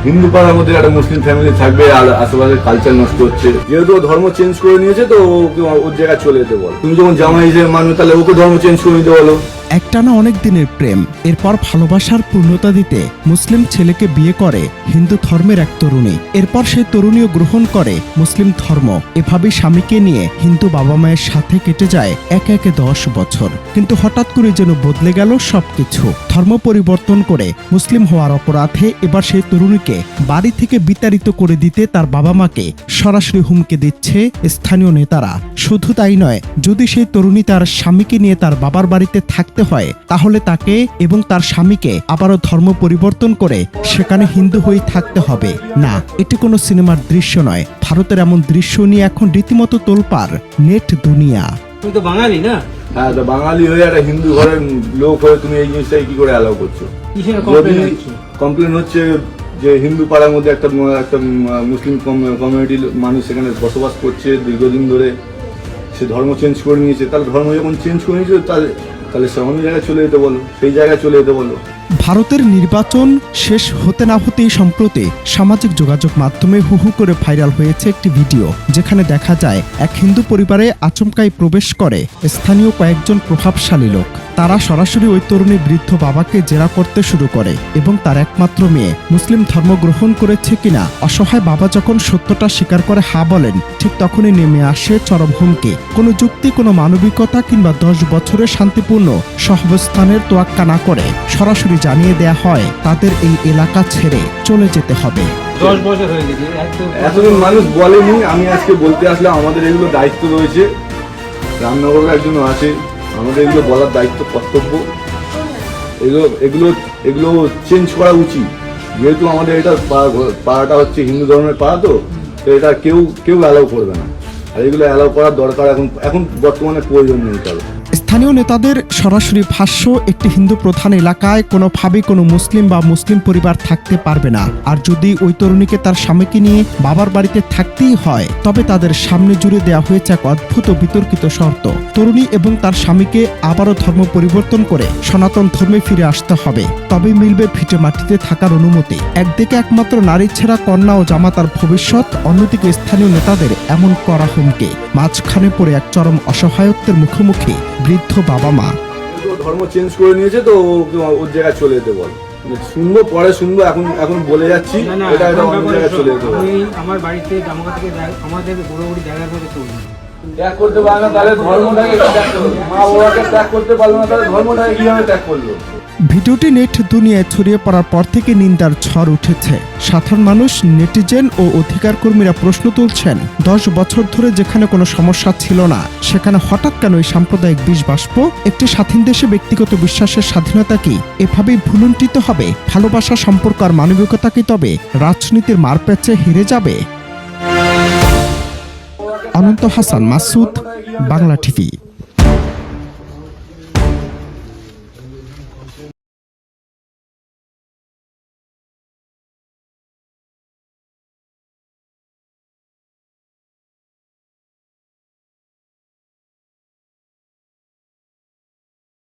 হিন্দু পাড়ার মধ্যে একটা মুসলিম ফ্যামিলি থাকবে আর আশেপাশে কালচার নষ্ট হচ্ছে। যেহেতু ধর্ম চেঞ্জ করে নিয়েছে তো ওর জায়গায় চলে যেতে বল। তুমি যখন জামাই হিসেবে মানো তাহলে ওকে ধর্ম চেঞ্জ করে নিতে বলো। একটানা অনেক দিনের প্রেম, এরপর ভালোবাসার পূর্ণতা দিতে মুসলিম ছেলেকে বিয়ে করে হিন্দু ধর্মের এক তরুণী। এরপর সেই তরুণীও গ্রহণ করে মুসলিম ধর্ম। এভাবেই স্বামীকে নিয়ে হিন্দু বাবা মায়ের সাথে কেটে যায় একে একে 10 বছর। কিন্তু হঠাৎ করে যেন বদলে গেল সবকিছু। ধর্ম পরিবর্তন করে মুসলিম হওয়ার অপরাধে এবার সেই তরুণীকে বাড়ি থেকে বিতাড়িত করে দিতে তার বাবা মাকে সরাসরি হুমকি দিচ্ছে স্থানীয় নেতারা। শুধু তাই নয়, যদি সেই তরুণী তার স্বামীকে নিয়ে তার বাবার বাড়িতে থাকতে হয় তাহলে তাকে এবং তার স্বামীকে আবারও ধর্ম পরিবর্তন করে সেখানে হিন্দু হয়ে থাকতে হবে। না, এটি কোনো সিনেমার দৃশ্য নয়। ভারতের এমন দৃশ্য নিয়ে এখন রীতিমতো তোলপাড় নেট দুনিয়া। তুমি তো বাঙালি না? হ্যাঁ, তো বাঙালি হয়ে একটা হিন্দু ঘরের লোক হয়ে তুমি এই জিনিসটাই কি করে অ্যালাউ করছো? কমপ্লেন হচ্ছে যে হিন্দু পাড়ার মধ্যে একটা মুসলিম কমিউনিটির মানুষ সেখানে বসবাস করছে দীর্ঘদিন ধরে, সে ধর্ম চেঞ্জ করে নিয়েছে। তাহলে ধর্ম যখন চেঞ্জ করে নিয়েছে তাহলে সে অন্য জায়গায় চলে যেতে বলো, সেই জায়গায় চলে যেতে বলো। ভারতের নির্বাচন শেষ হতে না হতেই সম্প্রতি সামাজিক যোগাযোগ মাধ্যমে হুহু করে ভাইরাল হয়েছে একটি ভিডিও, যেখানে দেখা যায় এক হিন্দু পরিবারে আচমকাই প্রবেশ করে স্থানীয় কয়েকজন প্রভাবশালী লোক। তারা সরাসরি ওই তরুণী বৃদ্ধ বাবাকে জেরা করতে শুরু করে এবং তার একমাত্র মেয়ে মুসলিম ধর্ম গ্রহণ করেছে কিনা। অসহায় বাবা যখন সত্যটা স্বীকার করে হা বলেন, ঠিক তখনই নেমে আসে চরম হুমকি। কোনো যুক্তি, কোনো মানবিকতা কিংবা 10 বছরের শান্তিপূর্ণ সহাবস্থানের তোয়াক্কা না করে সরাসরি জানিয়ে দেয়া হয় তাদের এই এলাকা ছেড়ে চলে যেতে হবে। 10 বছর হয়ে গেছে, এতদিন মানুষ বলেনি, আমি আজকে বলতে আসলাম। আমাদের এগুলো দায়িত্ব রয়েছে, রামনগরের একজনও আছে, আমাদের এগুলো বলার দায়িত্ব, কর্তব্য। এগুলো চেঞ্জ করা উচিত। যেহেতু আমাদের এটা পাড়াটা হচ্ছে হিন্দু ধর্মের পাড়া, তো এটা কেউ অ্যালাউ করবে না। আর এগুলো অ্যালাউ করার দরকার এখন বর্তমানে প্রয়োজন নেই কারো। স্থানীয় নেতাদের সরাসরি ভাষ্য, একটি হিন্দু প্রধান এলাকায় কোনোভাবেই কোনো মুসলিম বা মুসলিম পরিবার থাকতে পারবে না। আর যদি ওই তরুণীকে তার স্বামীকে নিয়ে বাবার বাড়িতে থাকতেই হয়, তবে তাদের সামনে জুড়ে দেওয়া হয়েছে এক অদ্ভুত বিতর্কিত শর্ত। তরুণী এবং তার স্বামীকে আবারও ধর্ম পরিবর্তন করে সনাতন ধর্মে ফিরে আসতে হবে, তবেই মিলবে ভিটে মাটিতে থাকার অনুমতি। একদিকে একমাত্র নারী ছেঁড়া কন্যা ও জামাতার ভবিষ্যৎ, অন্যদিকে স্থানীয় নেতাদের এমন করা হুমকি। মাঝখানে পড়ে এক চরম অসহায়ত্বের মুখোমুখি বৃদ্ধ বাবা মা। ধর্ম চেঞ্জ করে নিয়েছে তো ওর জায়গায় চলে যেতে বল। শুনবো, পরে শুনবো, এখন বলে যাচ্ছি এটা অন্য জায়গায় চলে যেতে বল। আমার বাড়িতে জামাকা থেকে আমাদের বড় জায়গার মধ্যে চলবে ত্যাগ করতে পারবে না, তাহলে ধর্মটাকে ত্যাগ করবে। মা বাবাকে ত্যাগ করতে পারলো না, তাহলে ধর্মটাকে কিভাবে ত্যাগ করলো? ভিডিওটি নেট দুনিয়ায় ছড়িয়ে পড়ার পর থেকে নিন্দার ঝড় উঠেছে। সাধারণ মানুষ, নেটিজেন ও অধিকার কর্মীরা প্রশ্ন তুলছেন, 10 বছর ধরে যেখানে কোনো সমস্যা ছিল না, সেখানে হঠাৎ কেন এই সাম্প্রদায়িক বিষ বাষ্প? একটি স্বাধীন দেশে ব্যক্তিগত বিশ্বাসের স্বাধীনতা কি এভাবেই ভুলুণ্ঠিত হবে? ভালোবাসা, সম্পর্ক আর মানবিকতা কি তবে রাজনীতির মারপ্যাচে হেরে যাবে? অনন্ত হাসান মাসুদ, বাংলা টিভি।